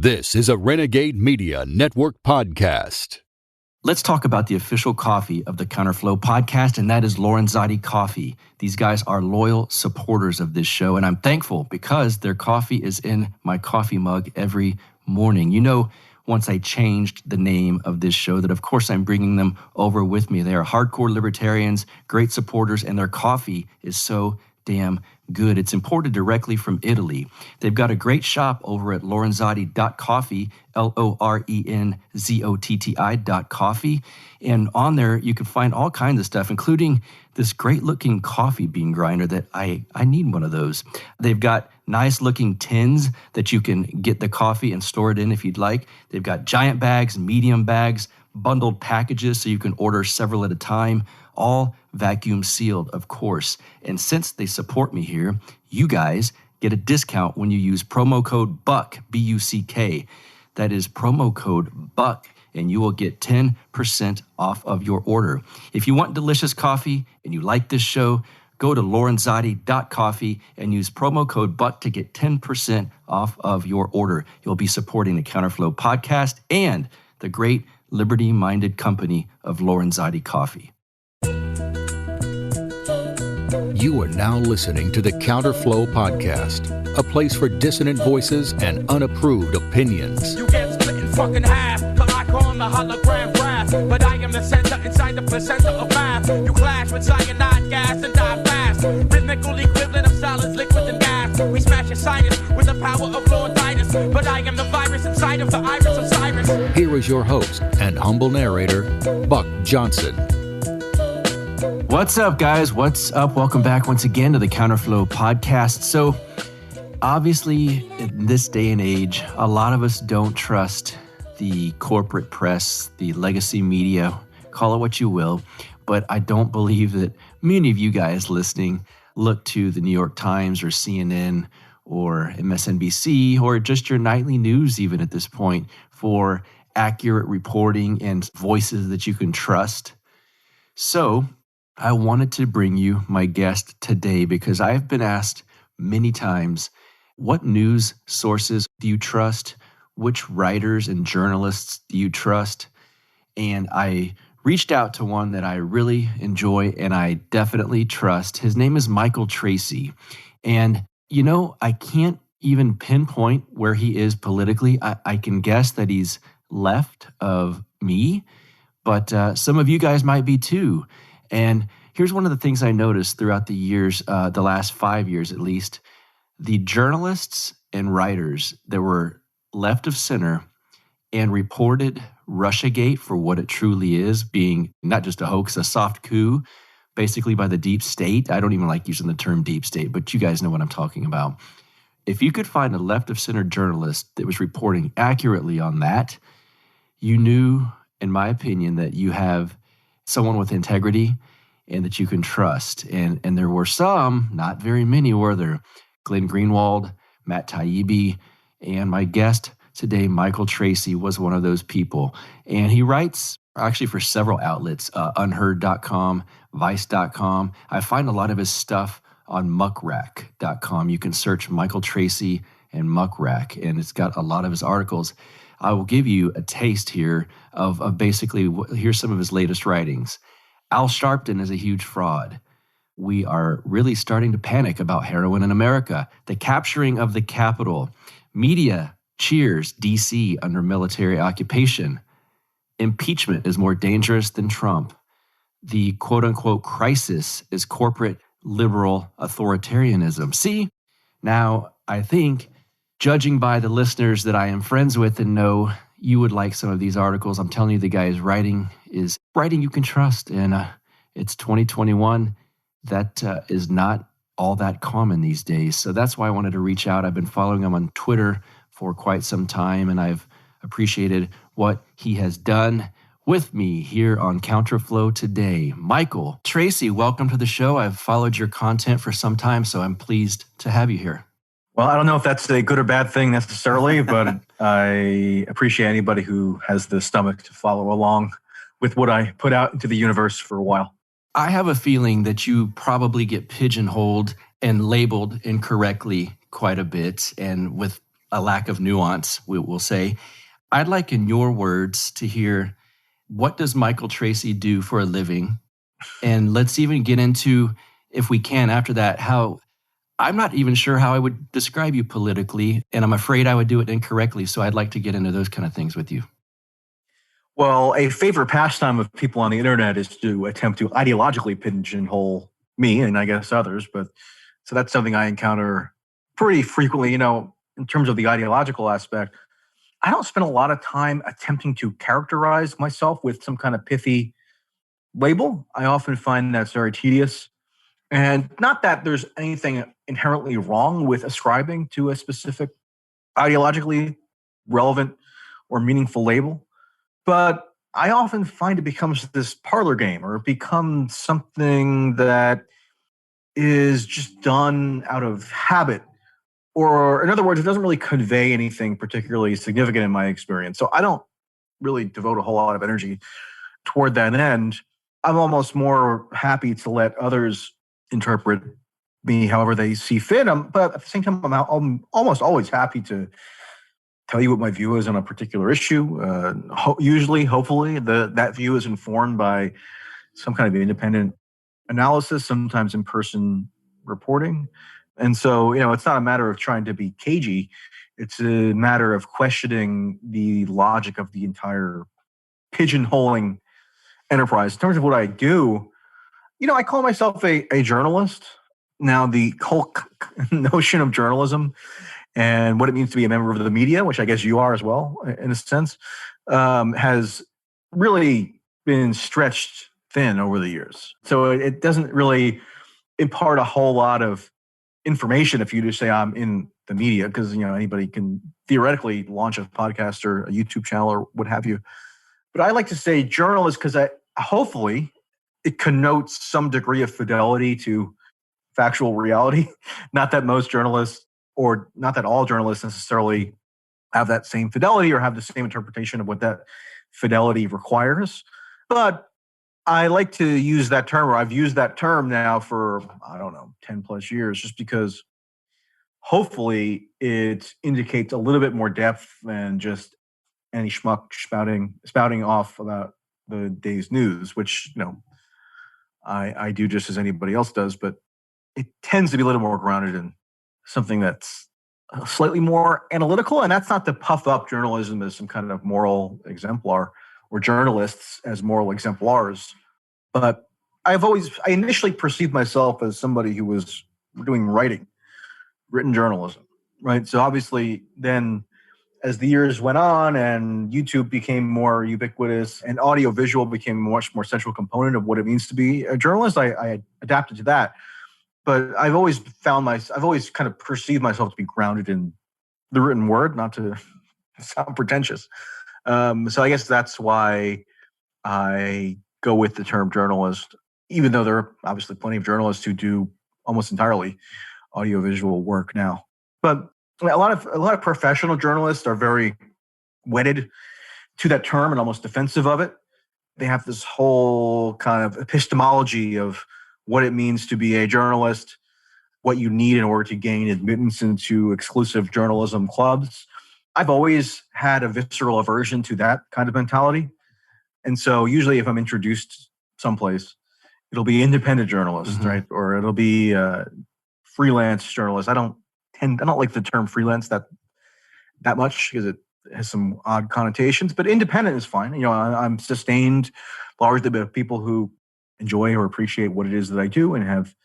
This is a Renegade Media Network podcast. Let's talk about the official coffee of the Counterflow podcast, and that is Russaigate Coffee. These guys are loyal supporters of this show, and I'm thankful because their coffee is in my coffee mug every morning. You know, once I changed the name of this show, that of course I'm bringing them over with me. They are hardcore libertarians, great supporters, and their coffee is so damn good. It's imported directly from Italy. They've got a great shop over at Lorenzotti.coffee, Lorenzotti.coffee. And on there, you can find all kinds of stuff, including this great-looking coffee bean grinder that I need one of those. They've got nice-looking tins that you can get the coffee and store it in if you'd like. They've got giant bags, medium bags, bundled packages so you can order several at a time, all vacuum sealed, of course. And since they support me here, you guys get a discount when you use promo code BUCK, B-U-C-K. That is promo code BUCK, and you will get 10% off of your order. If you want delicious coffee and you like this show, go to Lorenzotti.coffee and use promo code BUCK to get 10% off of your order. You'll be supporting the Counterflow podcast and the great liberty-minded company of Russaigate Coffee. You are now listening to the Counterflow podcast, a place for dissonant voices and unapproved opinions. You get split in fucking half, but I call him the hologram graph. But I am the center inside the placenta of math. You clash with cyanide gas and die fast. Rhythmical equivalent of solids, liquids, and gas. We smash your sinus with the power of Lorditis. But I am the virus inside of the iris of Cyrus. Here is your host and humble narrator, Buck Johnson. What's up, guys? What's up? Welcome back once again to the Counterflow podcast. So, obviously, in this day and age, a lot of us don't trust the corporate press, the legacy media, call it what you will, but I don't believe that many of you guys listening look to the New York Times or CNN or MSNBC or just your nightly news even at this point for accurate reporting and voices that you can trust. So, I wanted to bring you my guest today because I've been asked many times, what news sources do you trust? Which writers and journalists do you trust? And I reached out to one that I really enjoy and I definitely trust. His name is Michael Tracey. And, you know, I can't even pinpoint where he is politically. I can guess that he's left of me, but some of you guys might be too. And here's one of the things I noticed throughout the years, the last 5 years at least, the journalists and writers that were left of center and reported Russaigate for what it truly is, being not just a hoax, a soft coup, basically by the deep state. I don't even like using the term deep state, but you guys know what I'm talking about. If you could find a left of center journalist that was reporting accurately on that, you knew, in my opinion, that you have someone with integrity and that you can trust. And there were some, not very many were there, Glenn Greenwald, Matt Taibbi, and my guest today, Michael Tracey, was one of those people. And he writes actually for several outlets, unheard.com, vice.com. I find a lot of his stuff on muckrack.com. You can search Michael Tracey and muckrack, and it's got a lot of his articles. I will give you a taste here of basically, here's some of his latest writings. Al Sharpton is a huge fraud. We are really starting to panic about heroin in America. The capturing of the Capitol. Media cheers D.C. under military occupation. Impeachment is more dangerous than Trump. The quote-unquote crisis is corporate liberal authoritarianism. See, now I think, judging by the listeners that I am friends with and know, you would like some of these articles. I'm telling you, the guy is writing you can trust. And it's 2021. That is not all that common these days. So that's why I wanted to reach out. I've been following him on Twitter for quite some time, and I've appreciated what he has done. With me here on Counterflow today, Michael Tracey, welcome to the show. I've followed your content for some time, so I'm pleased to have you here. Well, I don't know if that's a good or bad thing necessarily, but I appreciate anybody who has the stomach to follow along with what I put out into the universe for a while. I have a feeling that you probably get pigeonholed and labeled incorrectly quite a bit, and with a lack of nuance, we'll say. I'd like, in your words, to hear, what does Michael Tracey do for a living? And let's even get into, if we can, after that, how I'm not even sure how I would describe you politically, and I'm afraid I would do it incorrectly. So I'd like to get into those kind of things with you. Well, a favorite pastime of people on the internet is to attempt to ideologically pigeonhole me and I guess others. But so that's something I encounter pretty frequently, in terms of the ideological aspect. I don't spend a lot of time attempting to characterize myself with some kind of pithy label. I often find that's very tedious. And not that there's anything inherently wrong with ascribing to a specific ideologically relevant or meaningful label, but I often find it becomes this parlor game, or it becomes something that is just done out of habit. Or in other words, it doesn't really convey anything particularly significant in my experience. So I don't really devote a whole lot of energy toward that end. I'm almost more happy to let others interpret me however they see fit. But at the same time, I'm almost always happy to tell you what my view is on a particular issue. Usually, hopefully, that view is informed by some kind of independent analysis, sometimes in-person reporting. And so, it's not a matter of trying to be cagey. It's a matter of questioning the logic of the entire pigeonholing enterprise. In terms of what I do, I call myself a journalist. Now, the whole notion of journalism and what it means to be a member of the media, which I guess you are as well, in a sense, has really been stretched thin over the years. So it doesn't really impart a whole lot of information if you just say I'm in the media, because anybody can theoretically launch a podcast or a YouTube channel or what have you. But I like to say journalist because hopefully it connotes some degree of fidelity to factual reality. Not that most journalists, or not that all journalists necessarily have that same fidelity or have the same interpretation of what that fidelity requires. But I like to use that term, or I've used that term now for, 10 plus years, just because hopefully it indicates a little bit more depth than just any schmuck spouting off about the day's news, which, I do just as anybody else does, but it tends to be a little more grounded in something that's slightly more analytical. And that's not to puff up journalism as some kind of moral exemplar or journalists as moral exemplars. But I initially perceived myself as somebody who was doing written journalism, right? So obviously then as the years went on and YouTube became more ubiquitous and audio-visual became a much more central component of what it means to be a journalist, I adapted to that. But I've always kind of perceived myself to be grounded in the written word, not to sound pretentious. So I guess that's why I go with the term journalist, even though there are obviously plenty of journalists who do almost entirely audiovisual work now. But a lot of professional journalists are very wedded to that term and almost defensive of it. They have this whole kind of epistemology of what it means to be a journalist, what you need in order to gain admittance into exclusive journalism clubs. I've always had a visceral aversion to that kind of mentality. And so usually if I'm introduced someplace, it'll be independent journalist, right? Or it'll be freelance journalist. I don't like the term freelance that much because it has some odd connotations, but independent is fine. I'm sustained largely by people who enjoy or appreciate what it is that I do and have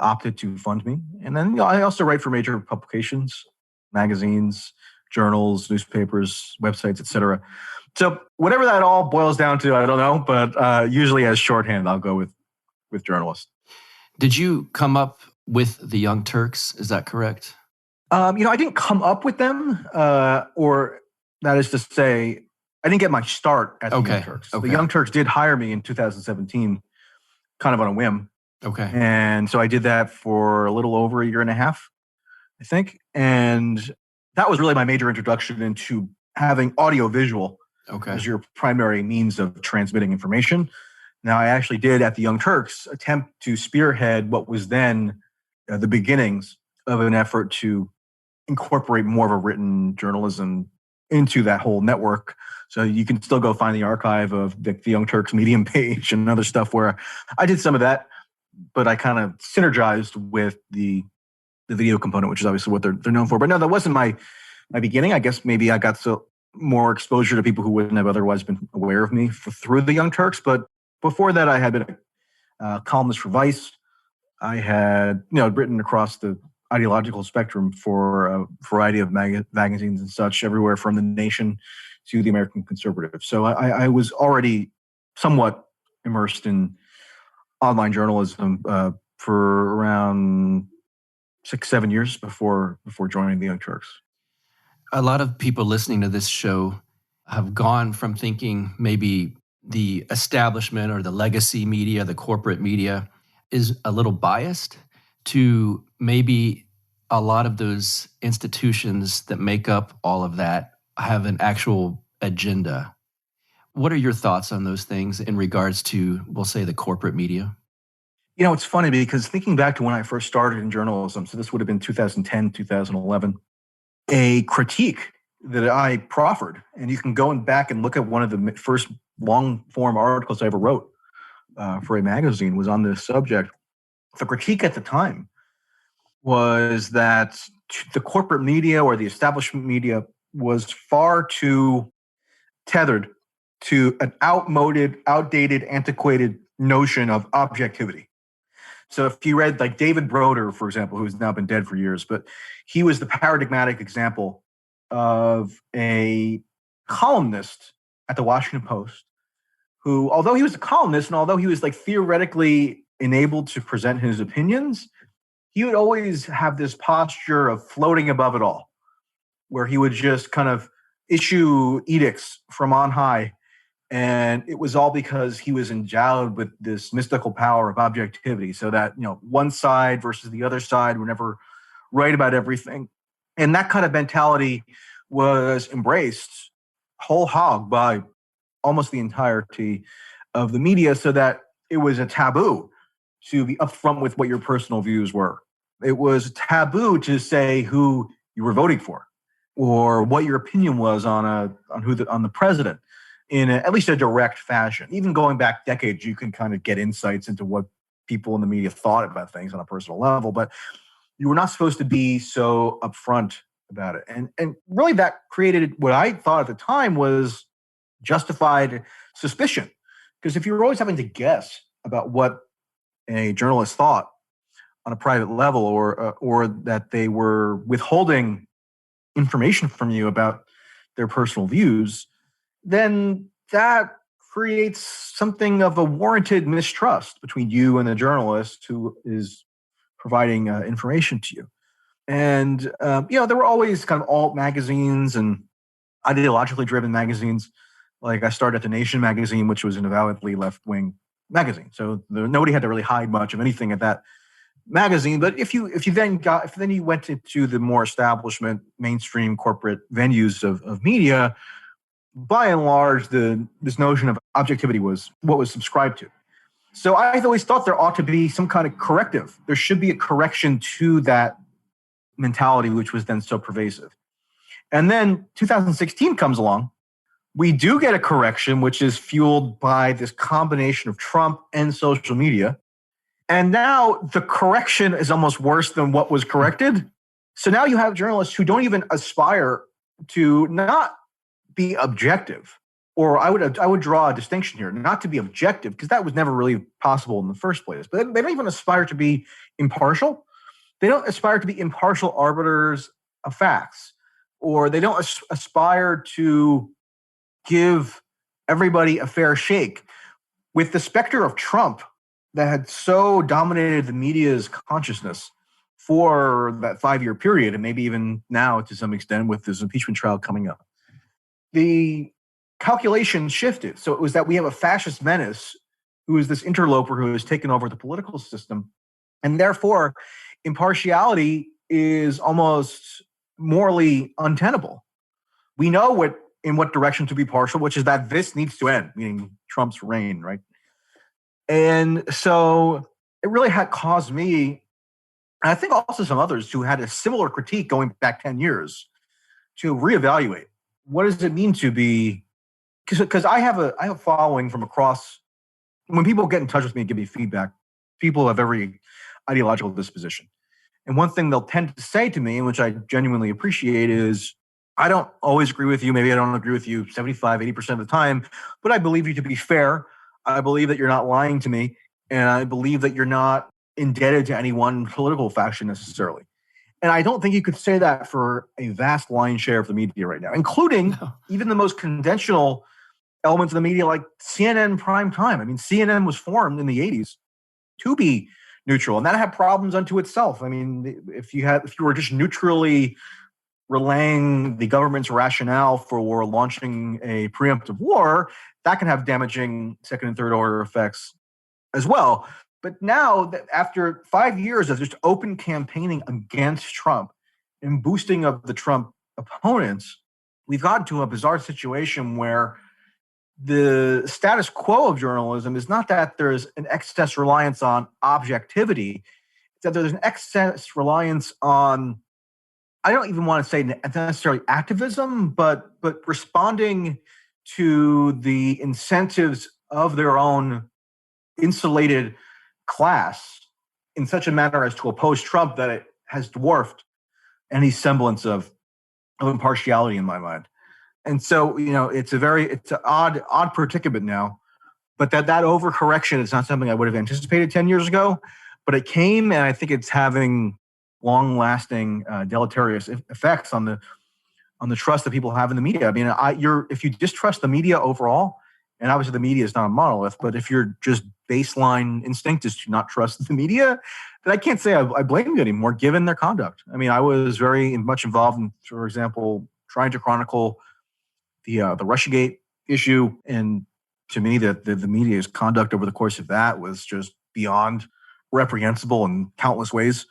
opted to fund me. And then I also write for major publications, magazines, journals, newspapers, websites, etc. So whatever that all boils down to, I don't know, but usually as shorthand, I'll go with journalist. Did you come up with the Young Turks? Is that correct? I didn't come up with them, or that is to say, I didn't get my start at the Young Turks. Okay. The Young Turks did hire me in 2017, kind of on a whim. Okay. And so I did that for a little over a year and a half, I think. And that was really my major introduction into having audio-visual as your primary means of transmitting information. Now, I actually did at the Young Turks attempt to spearhead what was then the beginnings of an effort to incorporate more of a written journalism into that whole network. So you can still go find the archive of the Young Turks Medium page and other stuff where I did some of that, but I kind of synergized with the video component, which is obviously what they're known for. But no, that wasn't my beginning. I guess maybe I got more exposure to people who wouldn't have otherwise been aware of me through the Young Turks. But before that, I had been a columnist for Vice. I had written across the ideological spectrum for a variety of magazines and such, everywhere from The Nation to The American Conservative. So I was already somewhat immersed in online journalism for around 6-7 years before joining the Young Turks. A lot of people listening to this show have gone from thinking maybe the establishment or the legacy media, the corporate media, is a little biased to maybe a lot of those institutions that make up all of that have an actual agenda. What are your thoughts on those things in regards to, we'll say, the corporate media? It's funny because thinking back to when I first started in journalism, so this would have been 2010, 2011, a critique that I proffered, and you can go back and look at one of the first long-form articles I ever wrote for a magazine was on this subject. The critique at the time was that the corporate media or the establishment media was far too tethered to an outdated, antiquated notion of objectivity. So if you read like David Broder, for example, who's now been dead for years, but he was the paradigmatic example of a columnist at the Washington Post who, although he was a columnist and although he was like theoretically enabled to present his opinions, he would always have this posture of floating above it all, where he would just kind of issue edicts from on high. And it was all because he was endowed with this mystical power of objectivity, so that, one side versus the other side were never right about everything. And that kind of mentality was embraced whole hog by almost the entirety of the media, so that it was a taboo to be upfront with what your personal views were. It was taboo to say who you were voting for or what your opinion was on the president in at least a direct fashion. Even going back decades, you can kind of get insights into what people in the media thought about things on a personal level, but you were not supposed to be so upfront about it. And really that created what I thought at the time was justified suspicion. Because if you were always having to guess about what a journalist thought on a private level, or that they were withholding information from you about their personal views, then that creates something of a warranted mistrust between you and the journalist who is providing information to you. And, there were always kind of alt magazines and ideologically driven magazines. Like I started at The Nation magazine, which was an avowedly left-wing magazine. So nobody had to really hide much of anything at that magazine. But if you went into the more establishment, mainstream corporate venues of media, by and large, this notion of objectivity was what was subscribed to. So I've always thought there ought to be some kind of corrective. There should be a correction to that mentality, which was then so pervasive. And then 2016 comes along. We do get a correction, which is fueled by this combination of Trump and social media. And now the correction is almost worse than what was corrected. So now you have journalists who don't even aspire to not be objective, or I would draw a distinction here, not to be objective, because that was never really possible in the first place. But they don't even aspire to be impartial. They don't aspire to be impartial arbiters of facts, or they don't aspire to give everybody a fair shake. With the specter of Trump that had so dominated the media's consciousness for that 5-year period, and maybe even now to some extent with this impeachment trial coming up, the calculation shifted. So it was that we have a fascist menace who is this interloper who has taken over the political system. And therefore, impartiality is almost morally untenable. We know in what direction to be partial, which is that this needs to end, meaning Trump's reign, right? And so it really had caused me and I think also some others who had a similar critique going back 10 years, to reevaluate what does it mean to be, because I have a following from across. When people get in touch with me and give me feedback, people have every ideological disposition. And one thing they'll tend to say to me, and which I genuinely appreciate, is I don't always agree with you. Maybe I don't agree with you 75, 80% of the time, but I believe you to be fair. I believe that you're not lying to me. And I believe that you're not indebted to any one political faction necessarily. And I don't think you could say that for a vast lion's share of the media right now, including even the most conventional elements of the media like CNN prime time. I mean, CNN was formed in the 80s to be neutral, and that had problems unto itself. I mean, if you were just neutrally relaying the government's rationale for launching a preemptive war, that can have damaging second and third order effects as well. But now, after 5 years of just open campaigning against Trump and boosting of the Trump opponents, we've gotten to a bizarre situation where the status quo of journalism is not that there's an excess reliance on objectivity, it's that there's an excess reliance on, I don't even want to say necessarily activism, but responding to the incentives of their own insulated class in such a manner as to oppose Trump that it has dwarfed any semblance of impartiality in my mind. And so, it's an odd predicament now, but that overcorrection is not something I would have anticipated 10 years ago, but it came, and I think it's having long-lasting deleterious effects on the trust that people have in the media. I mean, if you distrust the media overall, and obviously the media is not a monolith, but if your just baseline instinct is to not trust the media, then I can't say I blame you anymore, given their conduct. I mean, I was very much involved in, for example, trying to chronicle the Russaigate issue, and to me, the media's conduct over the course of that was just beyond reprehensible in countless ways,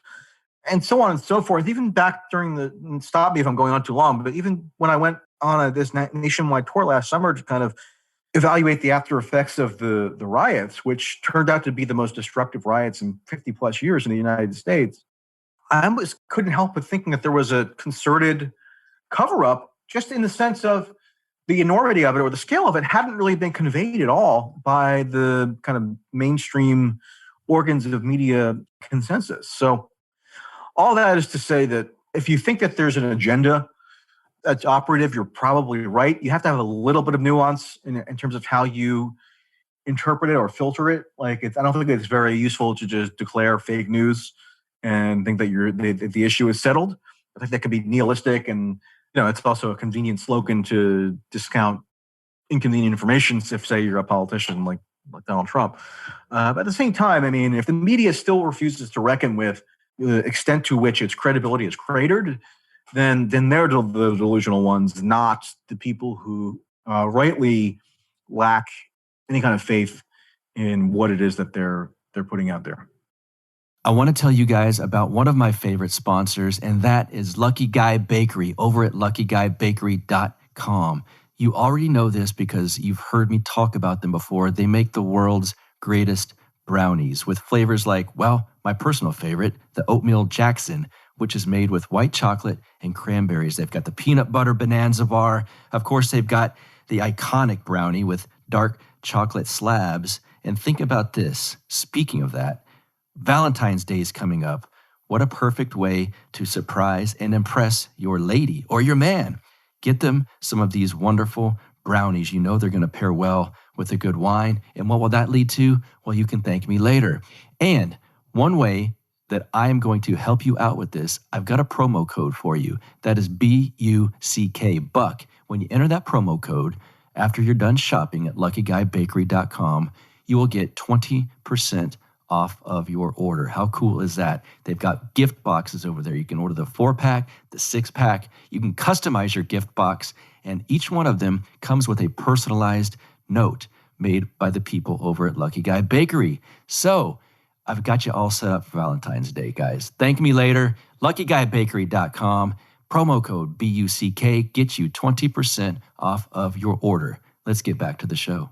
and so on and so forth. Even back during stop me if I'm going on too long, but even when I went on this nationwide tour last summer to kind of evaluate the after effects of the riots, which turned out to be the most destructive riots in 50 plus years in the United States, I almost couldn't help but thinking that there was a concerted cover-up, just in the sense of the enormity of it or the scale of it hadn't really been conveyed at all by the kind of mainstream organs of media consensus. So all that is to say that if you think that there's an agenda that's operative, you're probably right. You have to have a little bit of nuance in terms of how you interpret it or filter it. I don't think it's very useful to just declare fake news and think that the issue is settled. I think that could be nihilistic, and it's also a convenient slogan to discount inconvenient information if, say, you're a politician like Donald Trump. But at the same time, I mean, if the media still refuses to reckon with the extent to which its credibility is cratered, then they're the delusional ones, not the people who rightly lack any kind of faith in what it is that they're putting out there. I want to tell you guys about one of my favorite sponsors, and that is Lucky Guy Bakery over at luckyguybakery.com. You already know this because you've heard me talk about them before. They make the world's greatest brownies with flavors like, well, my personal favorite, the Oatmeal Jackson, which is made with white chocolate and cranberries. They've got the peanut butter bonanza bar. Of course, they've got the iconic brownie with dark chocolate slabs. And think about this. Speaking of that, Valentine's Day is coming up. What a perfect way to surprise and impress your lady or your man. Get them some of these wonderful brownies. You know they're going to pair well with a good wine. And what will that lead to? Well, you can thank me later. And one way that I am going to help you out with this, I've got a promo code for you. That is BUCK, Buck. When you enter that promo code, after you're done shopping at luckyguybakery.com, you will get 20% off of your order. How cool is that? They've got gift boxes over there. You can order the 4-pack, the 6-pack. You can customize your gift box, and each one of them comes with a personalized note made by the people over at Lucky Guy Bakery. So I've got you all set up for Valentine's Day, guys. Thank me later. luckyguybakery.com. Promo code BUCK gets you 20% off of your order. Let's get back to the show.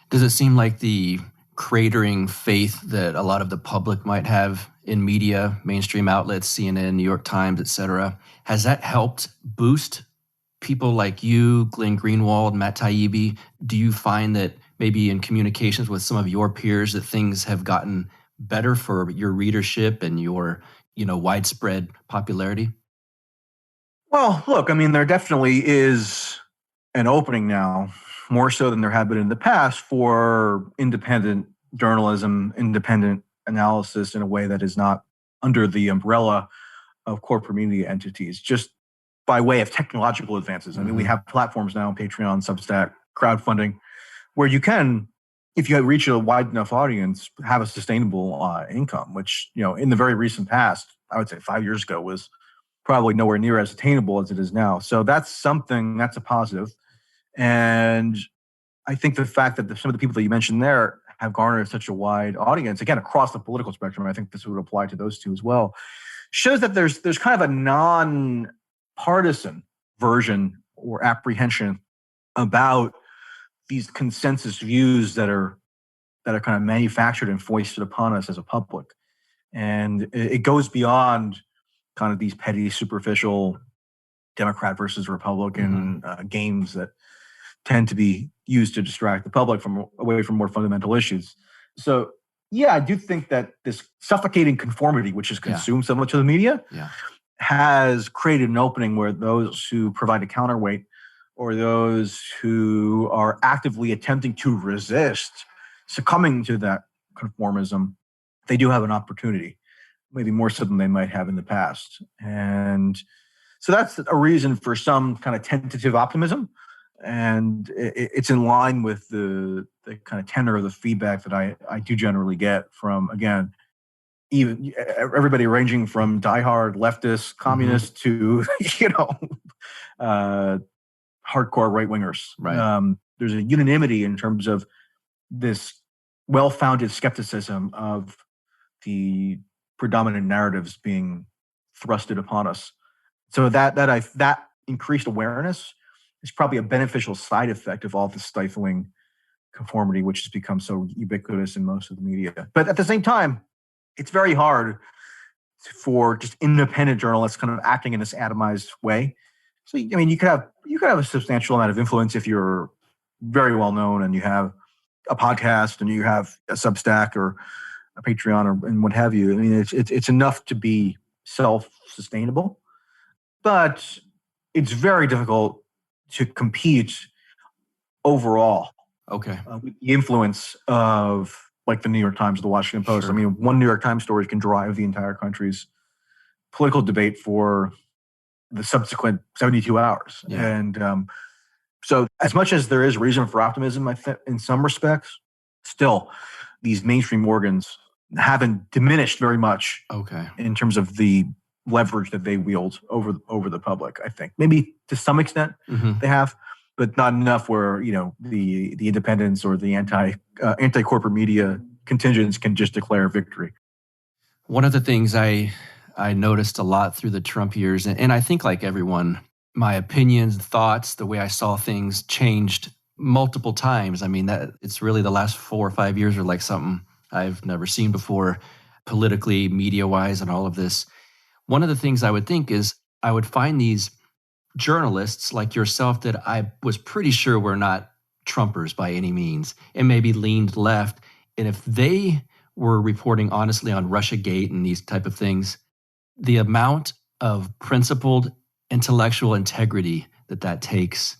Does it seem like the cratering faith that a lot of the public might have in media, mainstream outlets, CNN, New York Times, et cetera. Has that helped boost people like you, Glenn Greenwald, Matt Taibbi? Do you find that maybe in communications with some of your peers that things have gotten better for your readership and your, widespread popularity? Well, look, I mean, there definitely is an opening now, more so than there had been in the past, for independent journalism, independent analysis in a way that is not under the umbrella of corporate media entities, just by way of technological advances. I mean, we have platforms now, Patreon, Substack, crowdfunding, where you can, if you reach a wide enough audience, have a sustainable income, which, in the very recent past, I would say 5 years ago, was probably nowhere near as attainable as it is now. So that's a positive. And I think the fact that some of the people that you mentioned there have garnered such a wide audience, again, across the political spectrum, I think this would apply to those two as well, shows that there's kind of a non-partisan version or apprehension about these consensus views that are kind of manufactured and foisted upon us as a public. And it goes beyond kind of these petty, superficial Democrat versus Republican games that tend to be used to distract the public away from more fundamental issues. So, yeah, I do think that this suffocating conformity, which has consumed so much of the media, has created an opening where those who provide a counterweight or those who are actively attempting to resist succumbing to that conformism, they do have an opportunity, maybe more so than they might have in the past. And so that's a reason for some kind of tentative optimism. And it's in line with the kind of tenor of the feedback that I do generally get from, again, even everybody ranging from diehard leftists, communists to, hardcore right-wingers. Right. There's a unanimity in terms of this well-founded skepticism of the predominant narratives being thrusted upon us. So that increased awareness is probably a beneficial side effect of all the stifling conformity, which has become so ubiquitous in most of the media. But at the same time, it's very hard for just independent journalists kind of acting in this atomized way. So, I mean, you could have a substantial amount of influence if you're very well known and you have a podcast and you have a Substack or a Patreon and what have you. I mean, it's enough to be self-sustainable, but it's very difficult to compete overall. Okay. With the influence of like the New York Times, the Washington Post. Sure. I mean, one New York Times story can drive the entire country's political debate for the subsequent 72 hours. Yeah. And so as much as there is reason for optimism, I think in some respects, still these mainstream organs haven't diminished very much in terms of the leverage that they wield over the public. I think maybe to some extent they have, but not enough where the independents or the anti-corporate media contingents can just declare victory. One of the things I noticed a lot through the Trump years, and I think like everyone, my opinions, thoughts, the way I saw things changed multiple times. I mean, that it's really the last 4 or 5 years are like something I've never seen before, politically, media-wise, and all of this. One of the things I would think is I would find these journalists like yourself that I was pretty sure were not Trumpers by any means and maybe leaned left. And if they were reporting honestly on Russaigate and these type of things, the amount of principled intellectual integrity that takes,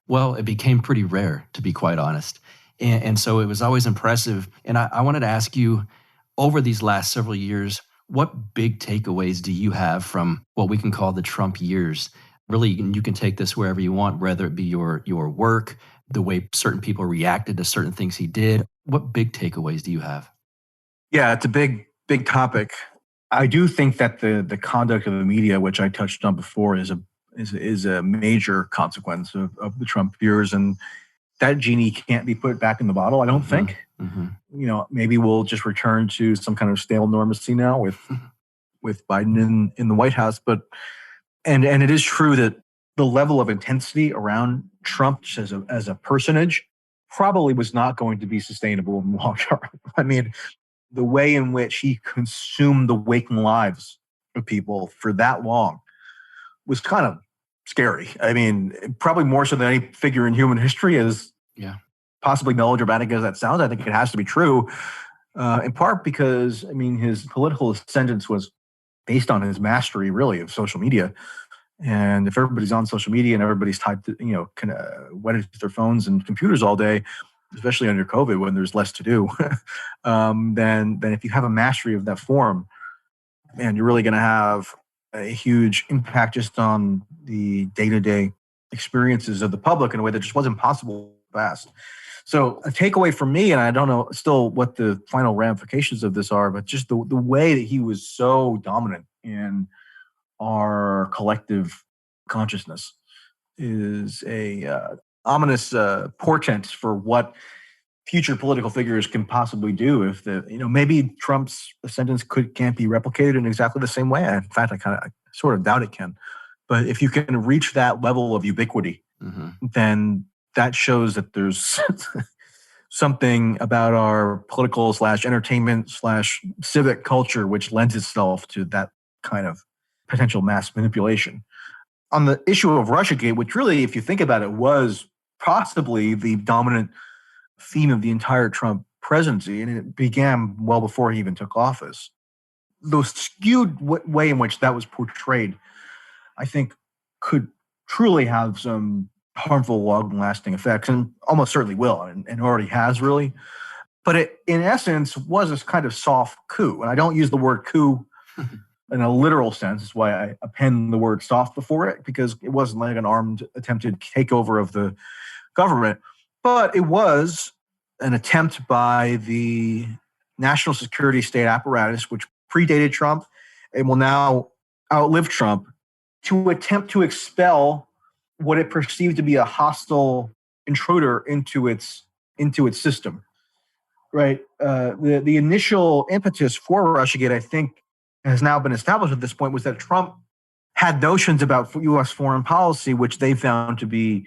well, it became pretty rare, to be quite honest. And so it was always impressive. And I wanted to ask you, over these last several years, what big takeaways do you have from what we can call the Trump years? Really, you can take this wherever you want, whether it be your work, the way certain people reacted to certain things he did. What big takeaways do you have? Yeah, it's a big topic. I do think that the conduct of the media, which I touched on before, is a major consequence of the Trump years, and that genie can't be put back in the bottle, I don't think. Maybe we'll just return to some kind of stale normacy now with Biden in the White House, but and it is true that the level of intensity around Trump as a personage probably was not going to be sustainable in the long term. I mean, the way in which he consumed the waking lives of people for that long was kind of scary. I mean, probably more so than any figure in human history, as possibly melodramatic as that sounds. I think it has to be true, in part because, I mean, his political ascendance was based on his mastery, really, of social media. And if everybody's on social media and everybody's tied to, kind of wedded to their phones and computers all day, especially under COVID when there's less to do, then if you have a mastery of that form, man, you're really going to have a huge impact just on the day-to-day experiences of the public in a way that just wasn't possible fast. So a takeaway for me, and I don't know still what the final ramifications of this are, but just the way that he was so dominant in our collective consciousness is a ominous portent for what future political figures can possibly do if maybe Trump's ascendance can't be replicated in exactly the same way. In fact, I sort of doubt it can. But if you can reach that level of ubiquity, then that shows that there's something about our political / entertainment / civic culture which lends itself to that kind of potential mass manipulation. On the issue of Russagate, which really, if you think about it, was possibly the dominant theme of the entire Trump presidency, and it began well before he even took office. The skewed way in which that was portrayed, I think, could truly have some harmful, long-lasting effects, and almost certainly will, and already has, really. But it, in essence, was this kind of soft coup. And I don't use the word coup in a literal sense. That's why I append the word soft before it, because it wasn't like an armed attempted takeover of the government. But it was an attempt by the national security state apparatus, which predated Trump and will now outlive Trump, to attempt to expel what it perceived to be a hostile intruder into its system. Right. The initial impetus for Russagate, I think, has now been established at this point, was that Trump had notions about U.S. foreign policy, which they found to be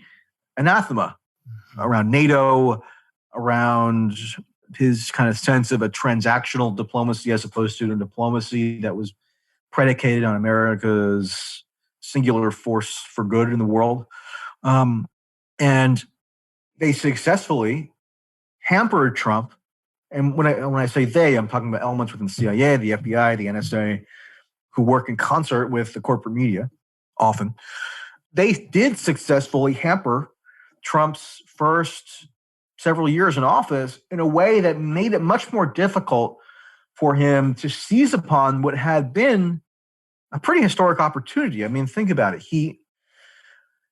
anathema, around NATO, around his kind of sense of a transactional diplomacy as opposed to a diplomacy that was predicated on America's singular force for good in the world. And they successfully hampered Trump. And when I say they, I'm talking about elements within the CIA, the FBI, the NSA, who work in concert with the corporate media often. They did successfully hamper Trump's first several years in office in a way that made it much more difficult for him to seize upon what had been a pretty historic opportunity. I mean, think about it. He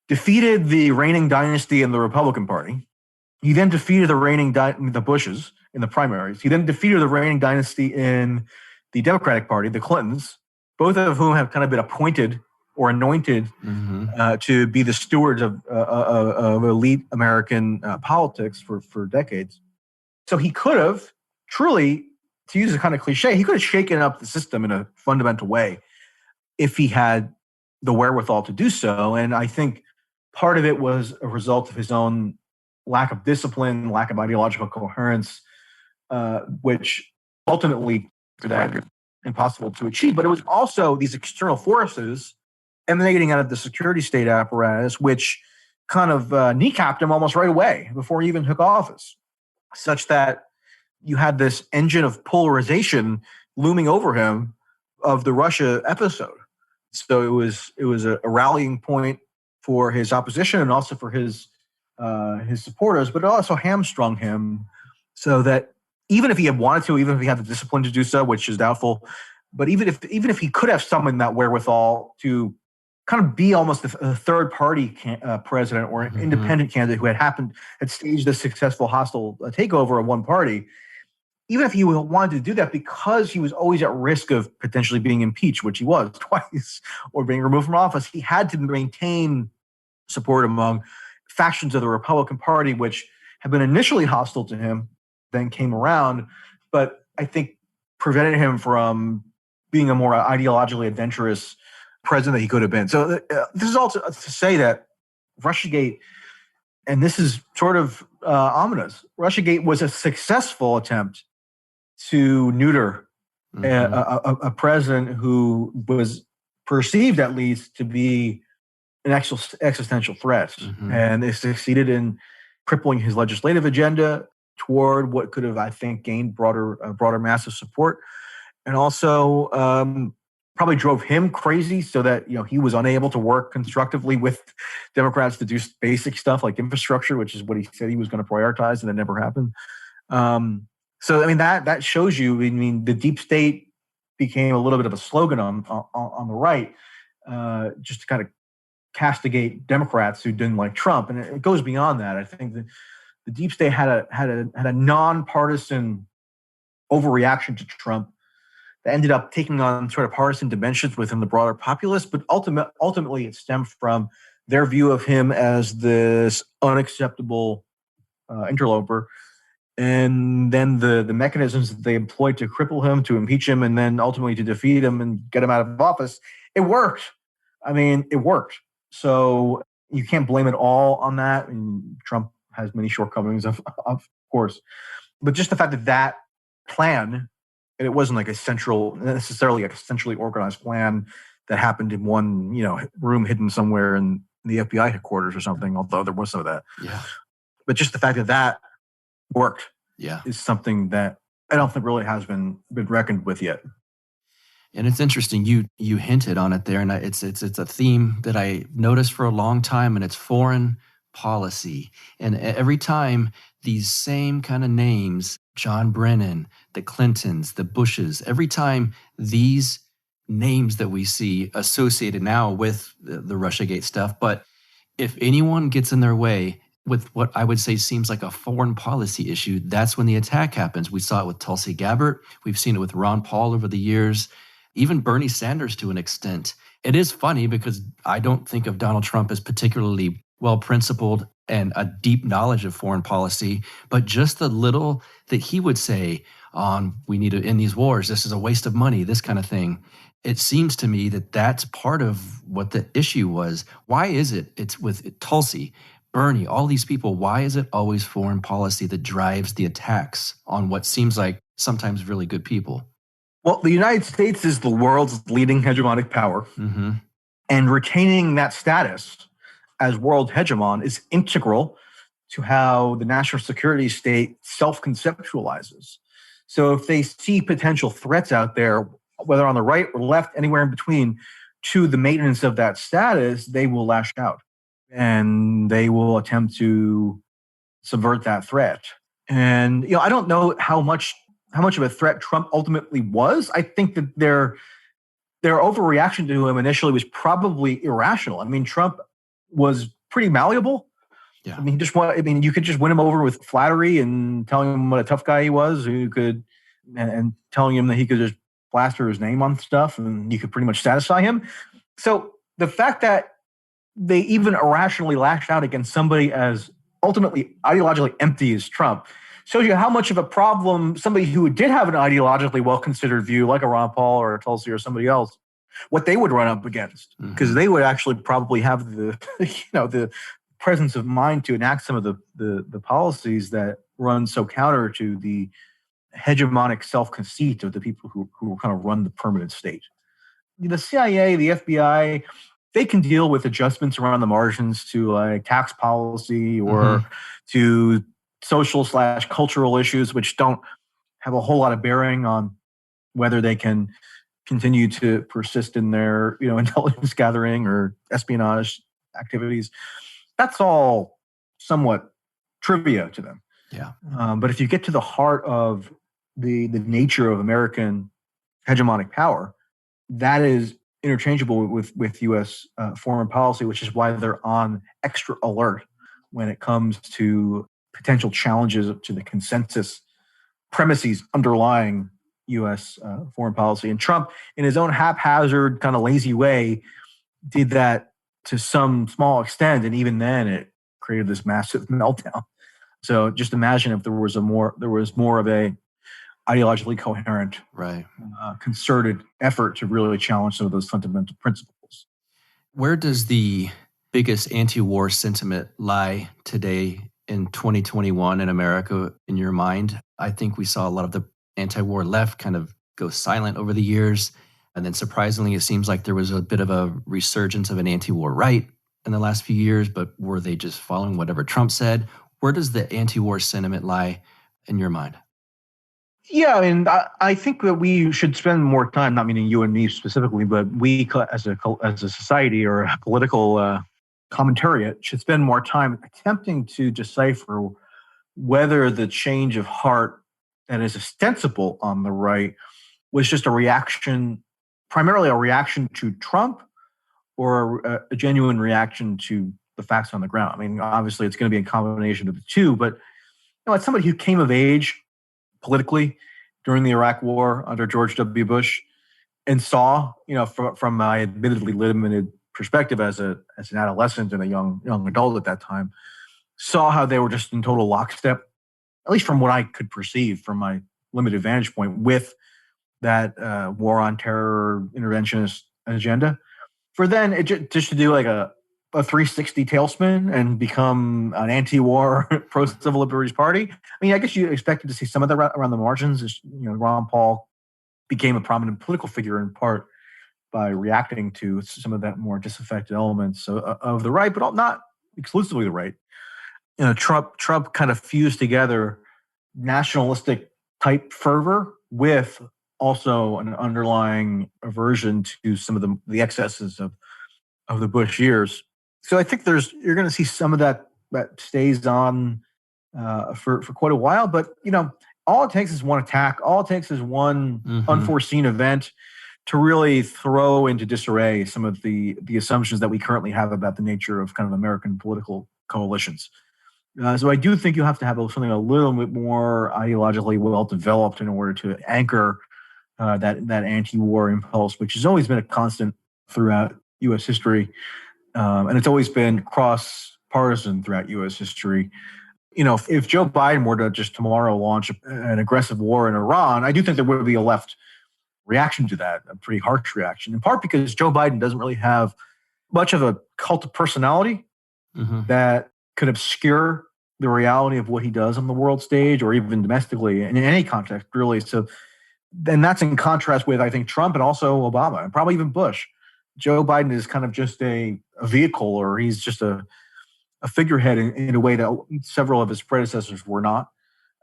defeated the reigning dynasty in the Republican Party. He then defeated the Bushes in the primaries. He then defeated the reigning dynasty in the Democratic Party, the Clintons, both of whom have kind of been appointed or anointed to be the stewards of elite American politics for decades. So he could have truly, to use a kind of cliche, he could have shaken up the system in a fundamental way if he had the wherewithal to do so. And I think part of it was a result of his own lack of discipline, lack of ideological coherence, which ultimately could have impossible to achieve. But it was also these external forces emanating out of the security state apparatus, which kind of kneecapped him almost right away before he even took office, such that you had this engine of polarization looming over him of the Russia episode. So it was a rallying point for his opposition and also for his supporters, but it also hamstrung him so that even if he had wanted to, even if he had the discipline to do so, which is doubtful, but even if he could have summoned that wherewithal to kind of be almost a third party president or an independent candidate who had staged a successful hostile takeover of one party, even if he wanted to do that, because he was always at risk of potentially being impeached, which he was twice, or being removed from office, he had to maintain support among factions of the Republican Party, which had been initially hostile to him, then came around, but I think prevented him from being a more ideologically adventurous president that he could have been. So this is also to say that Russagate, and this is sort of ominous. Russiagate was a successful attempt to neuter a president who was perceived, at least, to be an existential threat. And they succeeded in crippling his legislative agenda toward what could have, I think, gained broader massive support, and also probably drove him crazy, so that he was unable to work constructively with Democrats to do basic stuff like infrastructure, which is what he said he was going to prioritize, and it never happened. So I mean that shows you. I mean, the deep state became a little bit of a slogan on the right, just to kind of castigate Democrats who didn't like Trump, and it goes beyond that. I think that the deep state had a nonpartisan overreaction to Trump that ended up taking on sort of partisan dimensions within the broader populace, but ultimately it stemmed from their view of him as this unacceptable interloper, and then the mechanisms that they employed to cripple him, to impeach him, and then ultimately to defeat him and get him out of office. It worked. I mean, it worked. So you can't blame it all on that. And Trump has many shortcomings, of course. But just the fact that plan, and it wasn't like necessarily a centrally organized plan that happened in one, room hidden somewhere in the FBI headquarters or something, although there was some of that. Yeah. But just the fact that worked yeah. is something that I don't think really has been reckoned with yet. And it's interesting, you hinted on it there, and it's a theme that I noticed for a long time, and it's foreign policy. And every time these same kind of names, John Brennan, the Clintons, the Bushes, every time these names that we see associated now with the Russiagate stuff, but if anyone gets in their way with what I would say seems like a foreign policy issue, that's when the attack happens. We saw it with Tulsi Gabbard. We've seen it with Ron Paul over the years. Even Bernie Sanders to an extent. It is funny because I don't think of Donald Trump as particularly well-principled and a deep knowledge of foreign policy, but just the little that he would say on, we need to end these wars, this is a waste of money, this kind of thing. It seems to me that that's part of what the issue was. Why is it's with Tulsi, Bernie, all these people, why is it always foreign policy that drives the attacks on what seems like sometimes really good people? Well, the United States is the world's leading hegemonic power, and retaining that status as world hegemon is integral to how the national security state self-conceptualizes. So if they see potential threats out there, whether on the right or left, anywhere in between, to the maintenance of that status, they will lash out, and they will attempt to subvert that threat. And I don't know how much of a threat Trump ultimately was. I think that their overreaction to him initially was probably irrational. I mean, Trump was pretty malleable. Yeah. I mean, you could just win him over with flattery and telling him what a tough guy he was, and telling him that he could just plaster his name on stuff, and you could pretty much satisfy him. So the fact that they even irrationally lashed out against somebody as ultimately ideologically empty as Trump shows you how much of a problem somebody who did have an ideologically well-considered view, like a Ron Paul or a Tulsi or somebody else, what they would run up against, because they would actually probably have the presence of mind to enact some of the policies that run so counter to the hegemonic self-conceit of the people who kind of run the permanent state. The CIA, the FBI, they can deal with adjustments around the margins to like tax policy or to social/cultural issues, which don't have a whole lot of bearing on whether they can continue to persist in their, intelligence gathering or espionage activities. That's all somewhat trivia to them. Yeah. But if you get to the heart of the nature of American hegemonic power, that is interchangeable with U.S. Foreign policy, which is why they're on extra alert when it comes to potential challenges to the consensus premises underlying U.S. Foreign policy. And Trump, in his own haphazard, kind of lazy way, did that to some small extent, and even then, it created this massive meltdown. So just imagine if there was more of a ideologically coherent, right, concerted effort to really challenge some of those fundamental principles. Where does the biggest anti-war sentiment lie today in 2021 in America in your mind? I think we saw a lot of the anti-war left kind of go silent over the years. And then surprisingly, it seems like there was a bit of a resurgence of an anti-war right in the last few years, but were they just following whatever Trump said? Where does the anti-war sentiment lie in your mind? Yeah, I mean, I think that we should spend more time, not meaning you and me specifically, but we as a society or a political commentariat should spend more time attempting to decipher whether the change of heart that is ostensible on the right was just a reaction, primarily a reaction to Trump, or a genuine reaction to the facts on the ground. I mean, obviously, it's going to be a combination of the two, but as somebody who came of age politically during the Iraq War under George W. Bush and saw, from my admittedly limited perspective as an adolescent and a young adult at that time, saw how they were just in total lockstep, at least from what I could perceive from my limited vantage point, with that war on terror interventionist agenda. For then it just to do like a 360 tailspin and become an anti-war pro-civil liberties party. I mean, I guess you expected to see some of that around the margins. Ron Paul became a prominent political figure in part by reacting to some of that more disaffected elements of the right, but not exclusively the right. Trump kind of fused together nationalistic type fervor with also an underlying aversion to some of the excesses of the Bush years. So I think you're going to see some of that stays on for quite a while. But all it takes is one attack. All it takes is one unforeseen event to really throw into disarray some of the assumptions that we currently have about the nature of kind of American political coalitions. So I do think you have to have something a little bit more ideologically well developed in order to anchor that anti-war impulse, which has always been a constant throughout U.S. history. And it's always been cross-partisan throughout U.S. history. If Joe Biden were to just tomorrow launch an aggressive war in Iran, I do think there would be a left reaction to that, a pretty harsh reaction, in part because Joe Biden doesn't really have much of a cult of personality that could obscure the reality of what he does on the world stage or even domestically in any context, really. So then that's in contrast with, I think, Trump and also Obama and probably even Bush. Joe Biden is kind of just a vehicle, or he's just a figurehead in a way that several of his predecessors were not.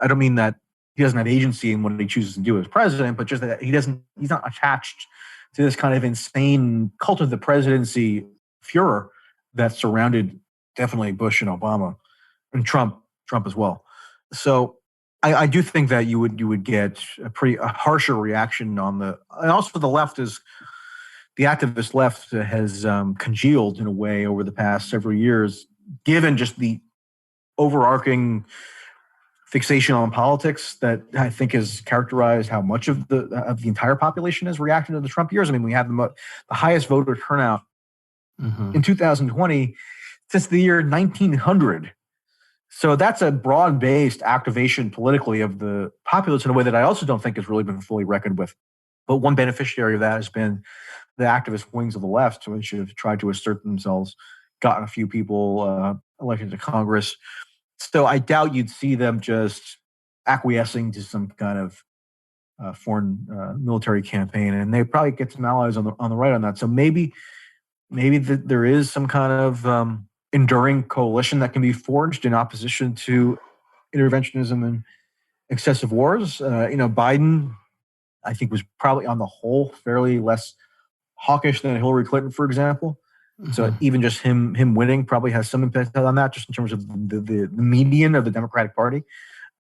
I don't mean that he doesn't have agency in what he chooses to do as president, but just that he's not attached to this kind of insane cult of the presidency furor that surrounded definitely Bush and Obama and Trump as well. So I do think that you would get a harsher reaction and also the left is. The activist left has congealed in a way over the past several years, given just the overarching fixation on politics that I think has characterized how much of the entire population has reacted to the Trump years. I mean, we had the highest voter turnout in 2020 since the year 1900. So that's a broad-based activation politically of the populace in a way that I also don't think has really been fully reckoned with. But one beneficiary of that has been the activist wings of the left, which have tried to assert themselves, gotten a few people elected to Congress. So I doubt you'd see them just acquiescing to some kind of foreign military campaign, and they probably get some allies on the right on that. So maybe there is some kind of enduring coalition that can be forged in opposition to interventionism and excessive wars. Biden, I think, was probably on the whole fairly less hawkish than Hillary Clinton, for example. So even just him winning probably has some impact on that, just in terms of the median of the Democratic Party.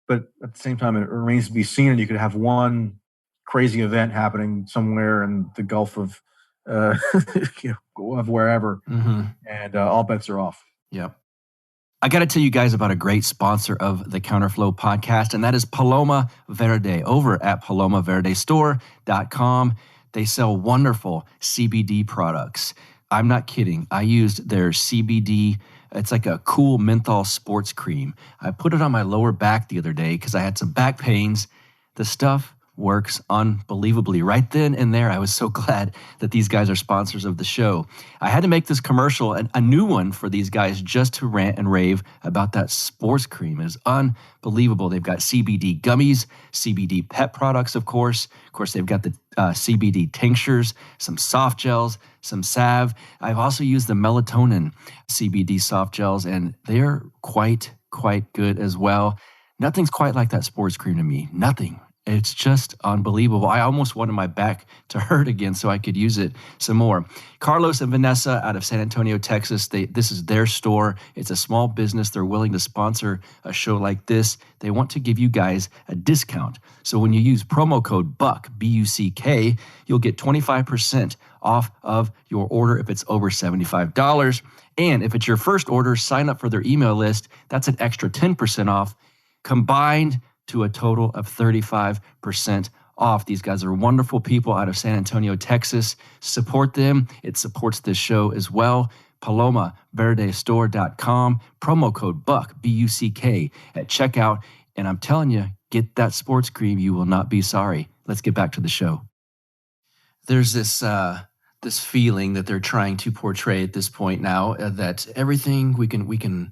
But at the same time, it remains to be seen, and you could have one crazy event happening somewhere in the Gulf of of wherever, and all bets are off. Yep. I got to tell you guys about a great sponsor of the Counterflow podcast, and that is Paloma Verde over at palomaverdestore.com. They sell wonderful CBD products. I'm not kidding. I used their CBD. It's like a cool menthol sports cream. I put it on my lower back the other day because I had some back pains. The stuff works unbelievably. Right then and there, I was so glad that these guys are sponsors of the show. I had to make this commercial, a new one for these guys, just to rant and rave about that sports cream. It is unbelievable. They've got CBD gummies, CBD pet products, of course. Of course, they've got the CBD tinctures, some soft gels, some salve. I've also used the melatonin CBD soft gels, and they're quite good as well. Nothing's quite like that sports cream to me. Nothing. It's just unbelievable. I almost wanted my back to hurt again so I could use it some more. Carlos and Vanessa out of San Antonio, Texas, this is their store. It's a small business. They're willing to sponsor a show like this. They want to give you guys a discount. So when you use promo code BUCK, B-U-C-K, you'll get 25% off of your order if it's over $75. And if it's your first order, sign up for their email list. That's an extra 10% off, combined to a total of 35% off. These guys are wonderful people out of San Antonio, Texas. Support them. It supports this show as well. PalomaVerdeStore.com, promo code BUCK, B-U-C-K, at checkout. And I'm telling you, get that sports cream. You will not be sorry. Let's get back to the show. There's this feeling that they're trying to portray at this point now, that everything we can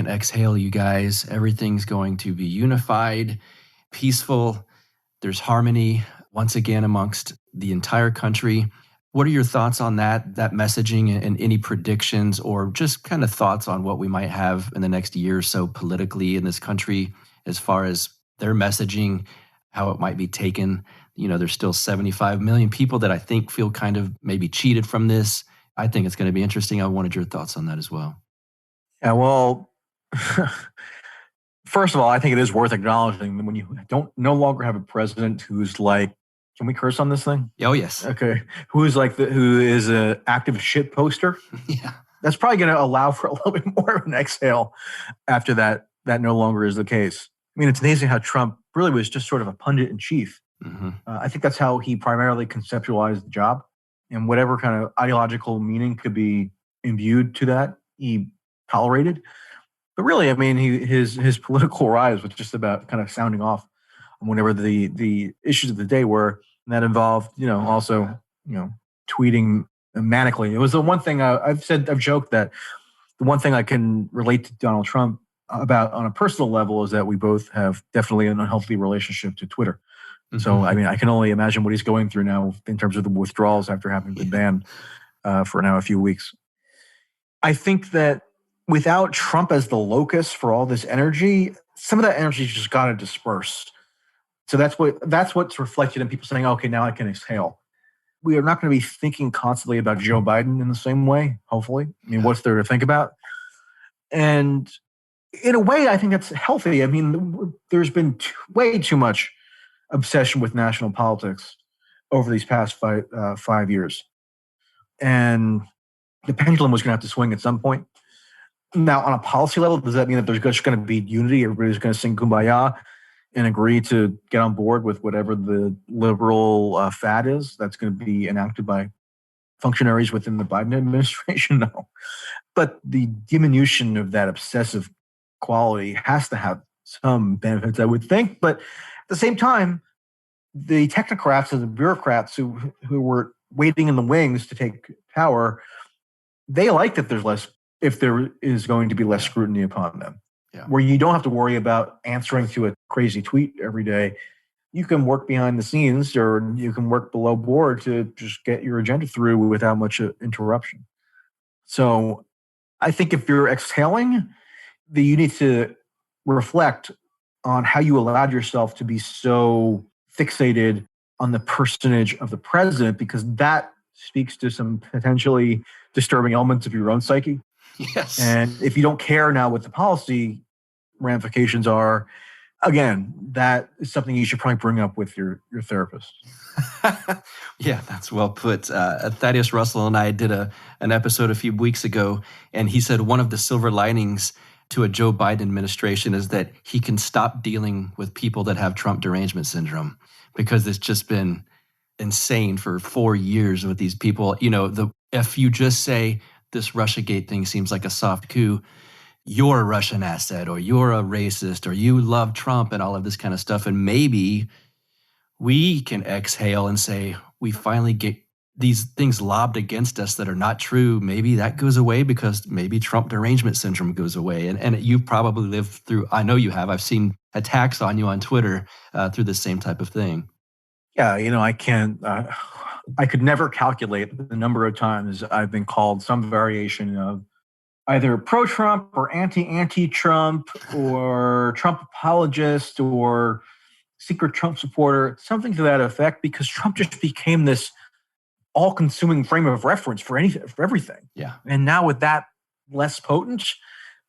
exhale, you guys. Everything's going to be unified, peaceful. There's harmony once again amongst the entire country. What are your thoughts on that messaging, and any predictions or just kind of thoughts on what we might have in the next year or so politically in this country as far as their messaging, how it might be taken? You know, there's still 75 million people that I think feel kind of maybe cheated from this. I think it's going to be interesting. I wanted your thoughts on that as well. Yeah, well, first of all, I think it is worth acknowledging that when you no longer have a president who's like, can we curse on this thing? Oh, yes. Okay. Who is an active shit poster? Yeah. That's probably going to allow for a little bit more of an exhale after that. That no longer is the case. I mean, it's amazing how Trump really was just sort of a pundit in chief. Mm-hmm. I think that's how he primarily conceptualized the job, and whatever kind of ideological meaning could be imbued to that, he tolerated. But really, I mean, his political rise was just about kind of sounding off on whatever the issues of the day were, and that involved, also, tweeting manically. It was the one thing I've joked that the one thing I can relate to Donald Trump about on a personal level is that we both have definitely an unhealthy relationship to Twitter. Mm-hmm. So, I mean, I can only imagine what he's going through now in terms of the withdrawals after having been banned for now a few weeks. I think that without Trump as the locus for all this energy, some of that energy just got to disperse. So that's what's reflected in people saying, okay, now I can exhale. We are not going to be thinking constantly about Joe Biden in the same way, hopefully. I mean, what's there to think about? And in a way, I think that's healthy. I mean, there's been way too much obsession with national politics over these past 5 years. And the pendulum was going to have to swing at some point. Now, on a policy level, does that mean that there's just going to be unity? Everybody's going to sing Kumbaya and agree to get on board with whatever the liberal fad is that's going to be enacted by functionaries within the Biden administration? No. But the diminution of that obsessive quality has to have some benefits, I would think. But at the same time, the technocrats and the bureaucrats who were waiting in the wings to take power, they like that there's less, if there is going to be less scrutiny upon them. Yeah. Where you don't have to worry about answering to a crazy tweet every day. You can work behind the scenes, or you can work below board to just get your agenda through without much interruption. So I think if you're exhaling, you need to reflect on how you allowed yourself to be so fixated on the personage of the president, because that speaks to some potentially disturbing elements of your own psyche. Yes. And if you don't care now what the policy ramifications are, again, that is something you should probably bring up with your therapist. Yeah, that's well put. Thaddeus Russell and I did an episode a few weeks ago, and he said one of the silver linings to a Joe Biden administration is that he can stop dealing with people that have Trump Derangement Syndrome, because it's just been insane for 4 years with these people. You know, if you just say this Russaigate thing seems like a soft coup, you're a Russian asset, or you're a racist, or you love Trump and all of this kind of stuff. And maybe we can exhale and say, we finally get these things lobbed against us that are not true. Maybe that goes away because maybe Trump Derangement Syndrome goes away. And you've probably lived through, I know you have, I've seen attacks on you on Twitter through the same type of thing. Yeah, I can't, I could never calculate the number of times I've been called some variation of either pro-Trump or anti-Trump or Trump apologist or secret Trump supporter, something to that effect, because Trump just became this all-consuming frame of reference for everything. Yeah. And now with that less potent,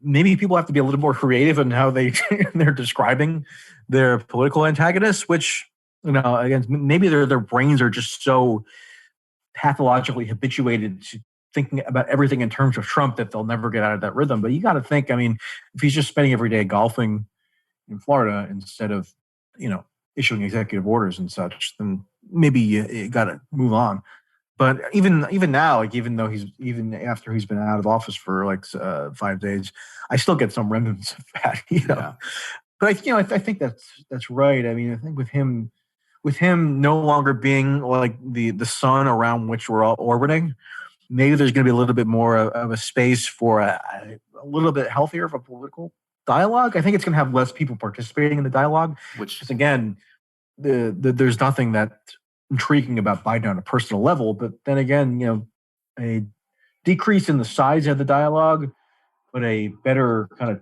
maybe people have to be a little more creative in how they're describing their political antagonists, which, again, maybe their brains are just so pathologically habituated to thinking about everything in terms of Trump that they'll never get out of that rhythm. But you got to think, if he's just spending every day golfing in Florida instead of, issuing executive orders and such, then maybe you got to move on. But even now, even after he's been out of office for 5 days, I still get some remnants of that. Yeah. But I think that's right. I think with him no longer being like the sun around which we're all orbiting, maybe there's going to be a little bit more of a space for a little bit healthier of a political dialogue. I think it's going to have less people participating in the dialogue, which is, again, there's nothing that's intriguing about Biden on a personal level. But then again, a decrease in the size of the dialogue, but a better kind of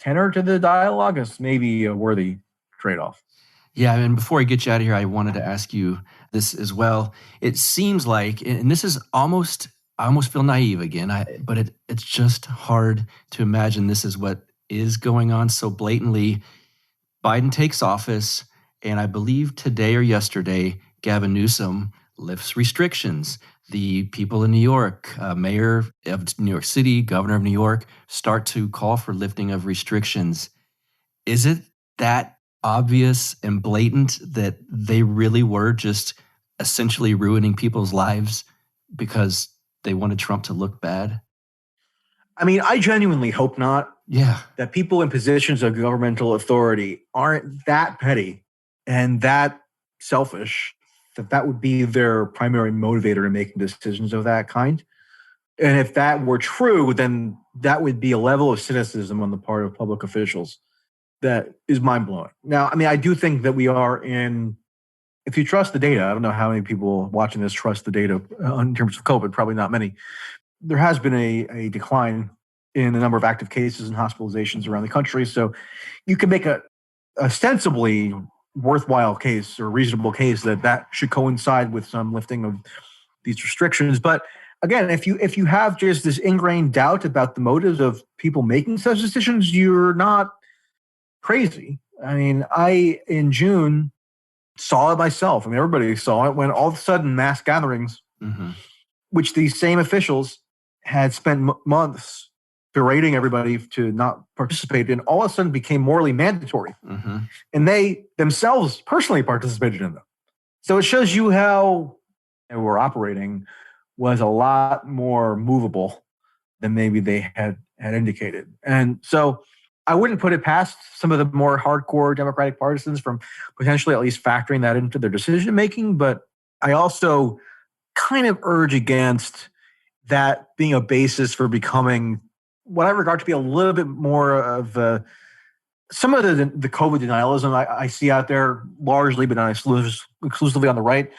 tenor to the dialogue is maybe a worthy trade-off. Yeah, and before I get you out of here, I wanted to ask you this as well. It seems like, and this is I almost feel naive again, but it's just hard to imagine this is what is going on so blatantly. Biden takes office, and I believe today or yesterday, Gavin Newsom lifts restrictions. The people in New York, mayor of New York City, governor of New York, start to call for lifting of restrictions. Is it that obvious and blatant that they really were just essentially ruining people's lives because they wanted Trump to look bad? I genuinely hope not. Yeah. That people in positions of governmental authority aren't that petty and that selfish that would be their primary motivator in making decisions of that kind. And if that were true, then that would be a level of cynicism on the part of public officials that is mind-blowing. Now, I do think that we are in, if you trust the data, I don't know how many people watching this trust the data in terms of COVID, probably not many. There has been a decline in the number of active cases and hospitalizations around the country. So you can make a ostensibly worthwhile case or reasonable case that should coincide with some lifting of these restrictions. But again, if you have just this ingrained doubt about the motives of people making such decisions, you're not crazy. I in June saw it myself. Everybody saw it when all of a sudden mass gatherings, which these same officials had spent months berating everybody to not participate in, all of a sudden became morally mandatory. And they themselves personally participated in them. So it shows you how we're operating was a lot more movable than maybe they had indicated. And so I wouldn't put it past some of the more hardcore Democratic partisans from potentially at least factoring that into their decision-making. But I also kind of urge against that being a basis for becoming what I regard to be a little bit more of some of the COVID denialism I see out there, largely, but not exclusively on the right,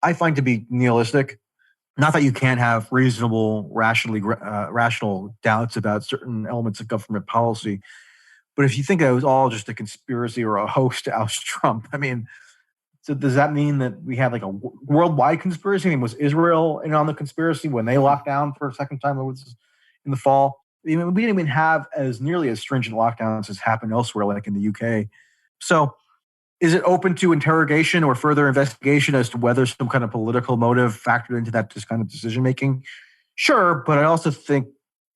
I find to be nihilistic. Not that you can't have reasonable, rational doubts about certain elements of government policy, but if you think it was all just a conspiracy or a hoax to oust Trump, so does that mean that we have like a worldwide conspiracy? Was Israel in on the conspiracy when they locked down for a second time in the fall? We didn't even have as nearly as stringent lockdowns as happened elsewhere, like in the UK. So is it open to interrogation or further investigation as to whether some kind of political motive factored into that kind of decision-making? Sure, but I also think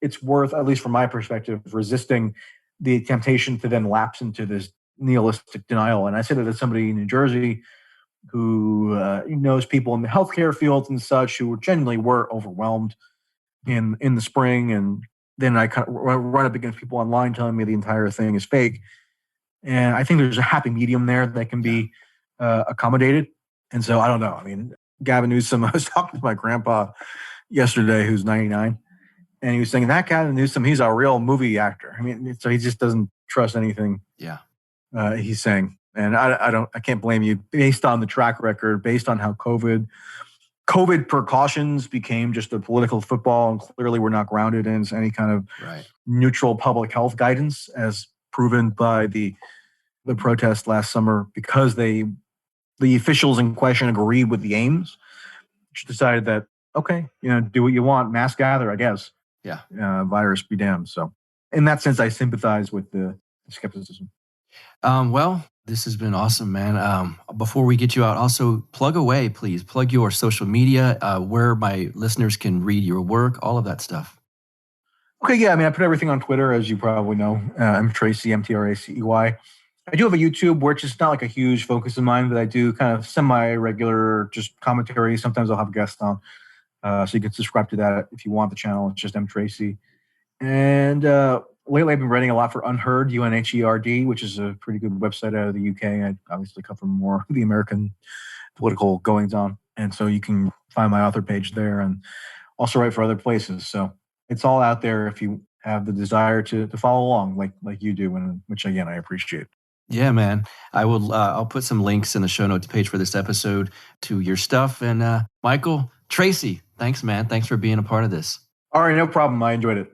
it's worth, at least from my perspective, resisting the temptation to then lapse into this nihilistic denial. And I say that as somebody in New Jersey who knows people in the healthcare fields and such who genuinely were overwhelmed in the spring, and then I kind of run up against people online telling me the entire thing is fake. And I think there's a happy medium there that can be accommodated. And so I don't know. I mean, Gavin Newsom, I was talking to my grandpa yesterday, who's 99, and he was saying that Gavin Newsom, he's a real movie actor. I mean, so he just doesn't trust anything he's saying. And I can't blame you based on the track record, based on how COVID precautions became just a political football, and clearly we're not grounded in any kind of neutral public health guidance, as proven by the protest last summer, because the officials in question agreed with the aims, which decided that, okay, do what you want, mass gather, I guess. Yeah. Virus be damned. So in that sense, I sympathize with the skepticism. Well, this has been awesome, man. Before we get you out, also plug away, please. Plug your social media, where my listeners can read your work, all of that stuff. Okay, yeah. I mean, I put everything on Twitter, as you probably know. I'm Tracey, MTRACEY. I do have a YouTube, which is not like a huge focus of mine, but I do kind of semi-regular just commentary. Sometimes I'll have guests on. So you can subscribe to that if you want the channel. It's just M. Tracey. And lately I've been writing a lot for Unheard, UNHERD, which is a pretty good website out of the UK. I obviously cover more of the American political goings-on. And so you can find my author page there, and also write for other places. So it's all out there if you have the desire to follow along like you do, which, again, I appreciate. Yeah, man. I'll put some links in the show notes page for this episode to your stuff. And Michael Tracey, thanks, man. Thanks for being a part of this. All right, no problem. I enjoyed it.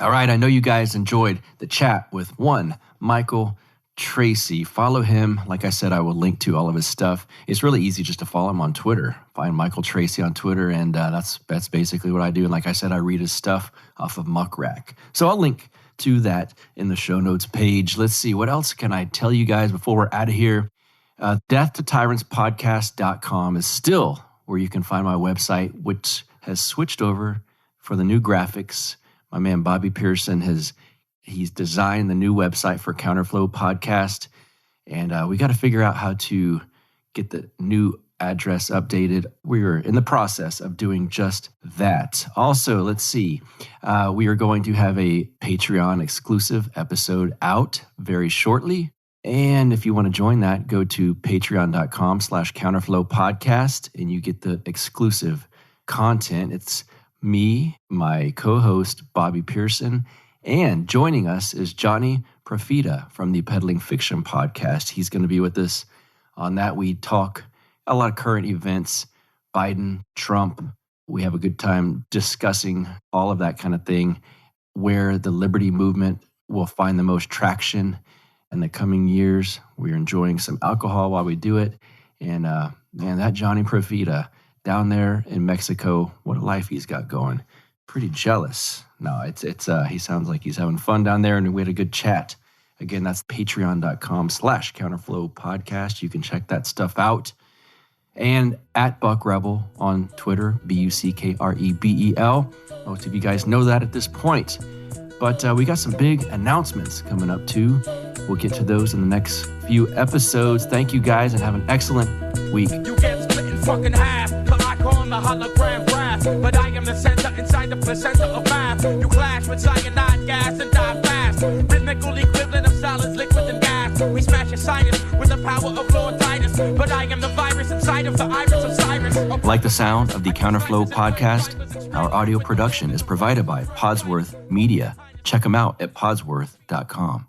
All right, I know you guys enjoyed the chat with one Michael Tracey. Follow him. Like I said, I will link to all of his stuff. It's really easy just to follow him on Twitter. Find Michael Tracey on Twitter, and that's basically what I do. And like I said, I read his stuff off of Muckrack. So I'll link to that in the show notes page. Let's see, what else can I tell you guys before we're out of here? DeathToTyrantspodcast.com is still where you can find my website, which has switched over for the new graphics. My man Bobby Pearson he's designed the new website for Counterflow Podcast, and we got to figure out how to get the new address updated. We're in the process of doing just that. Also, let's see, we are going to have a Patreon exclusive episode out very shortly. And if you want to join that, go to patreon.com/Counterflow Podcast, and you get the exclusive content. It's me, my co-host, Bobby Pearson, and joining us is Johnny Profita from the Peddling Fiction Podcast. He's going to be with us on that. We talk a lot of current events, Biden, Trump. We have a good time discussing all of that kind of thing, where the liberty movement will find the most traction in the coming years. We're enjoying some alcohol while we do it. And man, that Johnny Profita down there in Mexico, what a life he's got going. Pretty jealous. No, it's he sounds like he's having fun down there, and we had a good chat. Again, that's patreon.com/Counterflow Podcast. You can check that stuff out. And at Buck Rebel on Twitter, BUCKREBEL. Most of you guys know that at this point. But we got some big announcements coming up too. We'll get to those in the next few episodes. Thank you guys, and have an excellent week. You get split in fucking half, but I call the hologram brass. But I am the center inside the placenta of math. You clash with cyanide gas and die fast. Rhythmical equivalent of solids, liquid, and gas. We smash your sinus with the power of Lord Titus. But I am the virus inside of the iris of Cyrus. Like the sound of the Counterflow Podcast? Our audio production is provided by Podsworth Media. Check them out at podsworth.com.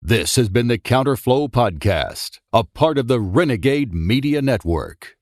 This has been the Counterflow Podcast, a part of the Renegade Media Network.